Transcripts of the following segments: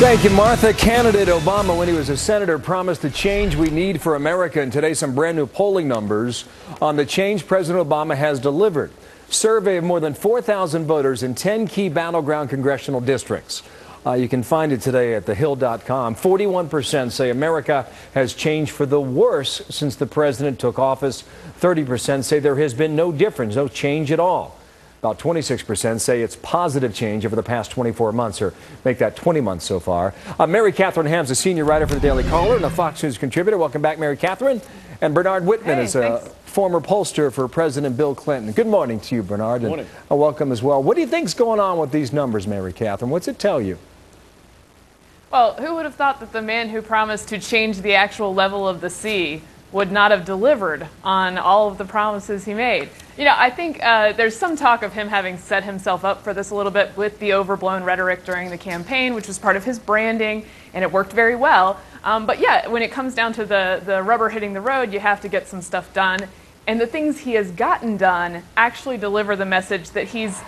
Thank you, Martha. Candidate Obama, when he was a senator, promised the change we need for America. And today, some brand new polling numbers on the change President Obama has delivered. Survey of more than 4,000 voters in 10 key battleground congressional districts. You can find it today at thehill.com. 41% say America has changed for the worse since the president took office. 30% say there has been no difference, no change at all. About 26% say it's positive change over the past 24 months, or make that 20 months so far. Mary Catherine Ham's a senior writer for the Daily Caller and a Fox News contributor. Welcome back, Mary Catherine. And Bernard Whitman is a former pollster for President Bill Clinton. Good morning to you, Bernard. Good morning. And welcome as well. What do you think's going on with these numbers, Mary Catherine? What's it tell you? Well, who would have thought that the man who promised to change the actual level of the sea would not have delivered on all of the promises he made? You know, I think there's some talk of him having set himself up for this a little bit with the overblown rhetoric during the campaign, which was part of his branding, and it worked very well. But yeah, when it comes down to the rubber hitting the road, you have to get some stuff done. And the things he has gotten done actually deliver the message that he's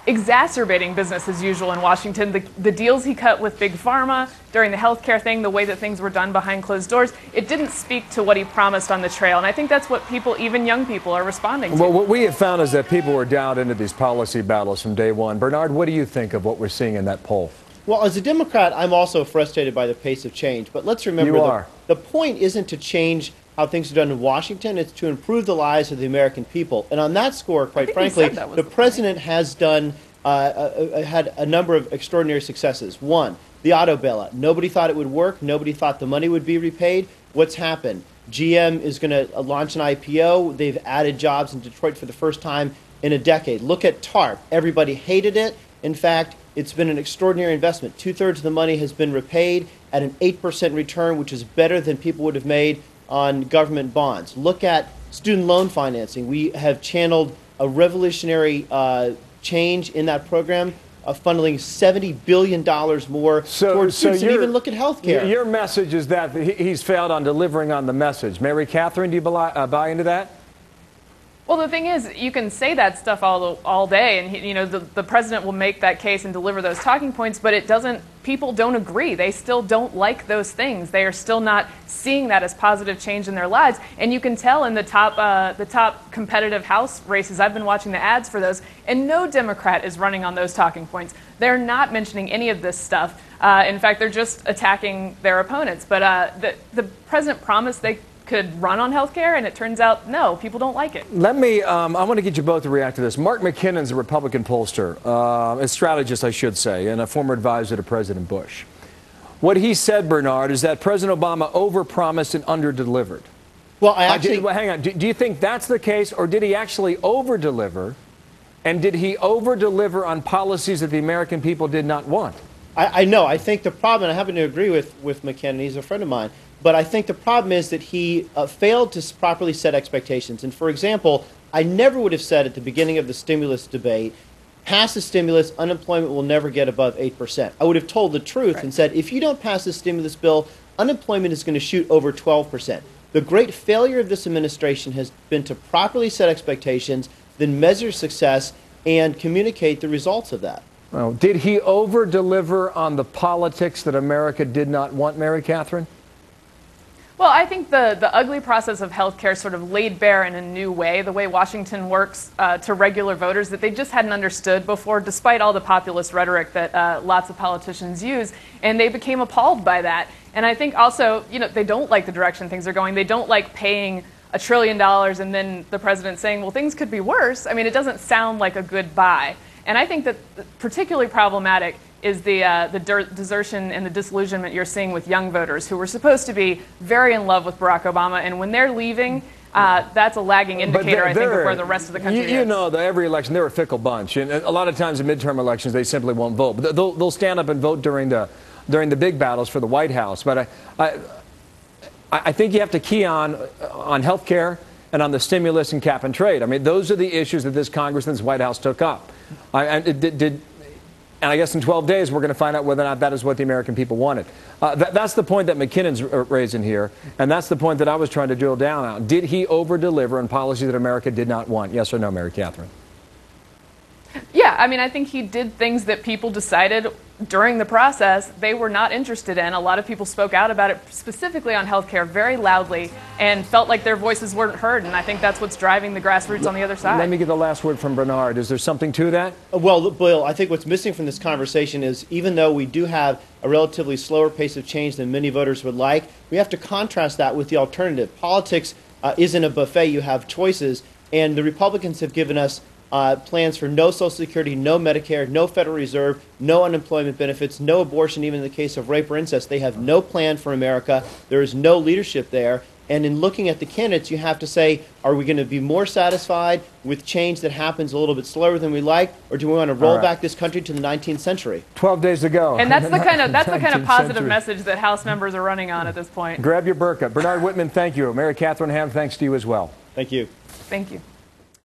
exacerbating business as usual in Washington. The deals he cut with Big Pharma during the healthcare thing, the way that things were done behind closed doors, it didn't speak to what he promised on the trail. And I think that's what people, even young people, are responding to. Well, what we have found is that people were down into these policy battles from day one. Bernard, what do you think of what we're seeing in that poll? Well, as a Democrat, I'm also frustrated by the pace of change. But let's remember the point isn't to change how things are done in Washington. It's to improve the lives of the American people. And on that score, quite frankly, the president has done had a number of extraordinary successes. One, the auto bailout. Nobody thought it would work. Nobody thought the money would be repaid. What's happened? GM is going to launch an IPO. They've added jobs in Detroit for the first time in a decade. Look at TARP. Everybody hated it. In fact, it's been an extraordinary investment. 2/3 of the money has been repaid at an 8% return, which is better than people would have made on government bonds. Look at student loan financing. We have channeled a revolutionary change in that program, funneling $70 billion more towards students. And even look at health care. Your message is that he's failed on delivering on the message. Mary Catherine, do you buy into that? Well, the thing is, you can say that stuff all day, and you know the president will make that case and deliver those talking points, but it doesn't. People don't agree. They still don't like those things. They are still not seeing that as positive change in their lives, and you can tell in the top competitive House races. I've been watching the ads for those, and no Democrat is running on those talking points. They're not mentioning any of this stuff. In fact, they're just attacking their opponents. But the president promised they could run on health care, and it turns out, no, people don't like it. Let me, I want to get you both to react to this. Mark McKinnon's a Republican pollster, a strategist, I should say, and a former advisor to President Bush. What he said, Bernard, is that President Obama overpromised and underdelivered. Well, I actually... hang on. Do you think that's the case, or did he actually overdeliver, and did he overdeliver on policies that the American people did not want? I know. I think the problem, and I happen to agree with McKinnon, he's a friend of mine, but I think the problem is that he failed to properly set expectations. And for example, I never would have said at the beginning of the stimulus debate, pass the stimulus, unemployment will never get above 8%. I would have told the truth and said, if you don't pass the stimulus bill, unemployment is going to shoot over 12%. The great failure of this administration has been to properly set expectations, then measure success, and communicate the results of that. Well, did he over-deliver on the politics that America did not want, Mary Catherine? Well, I think the ugly process of health care sort of laid bare in a new way, the way Washington works to regular voters that they just hadn't understood before, despite all the populist rhetoric that lots of politicians use, and they became appalled by that. And I think also, you know, they don't like the direction things are going. They don't like paying $1 trillion and then the president saying, well, things could be worse. I mean, it doesn't sound like a good buy. And I think that particularly problematic is the desertion and the disillusionment you're seeing with young voters who were supposed to be very in love with Barack Obama. And when they're leaving, that's a lagging indicator, I think, of where the rest of the country is. You know, every election, they're a fickle bunch. And a lot of times in midterm elections, they simply won't vote. But they'll stand up and vote during the big battles for the White House. But I think you have to key on health care and on the stimulus and cap and trade. I mean, those are the issues that this Congress and this White House took up. And I guess in 12 days, we're going to find out whether or not that is what the American people wanted. That's the point that McKinnon's raising here, and that's the point that I was trying to drill down on. Did he over-deliver on policies that America did not want? Yes or no, Mary Catherine? Yeah, I mean, I think he did things that people decided during the process they were not interested in. A lot of people spoke out about it, specifically on health care, very loudly, and felt like their voices weren't heard. And I think that's what's driving the grassroots on the other side. Let me get the last word from Bernard. Is there something to that? Well, Bill, I think what's missing from this conversation is even though we do have a relatively slower pace of change than many voters would like, we have to contrast that with the alternative. Politics isn't a buffet. You have choices. And the Republicans have given us plans for no Social Security, no Medicare, no Federal Reserve, no unemployment benefits, no abortion, even in the case of rape or incest. They have no plan for America. There is no leadership there. And in looking at the candidates, you have to say, are we going to be more satisfied with change that happens a little bit slower than we like, or do we want to roll back this country to the 19th century? 12 days to go. And that's the kind of positive message that House members are running on at this point. Grab your burqa. Bernard Whitman, thank you. Mary Catherine Ham, thanks to you as well. Thank you. Thank you.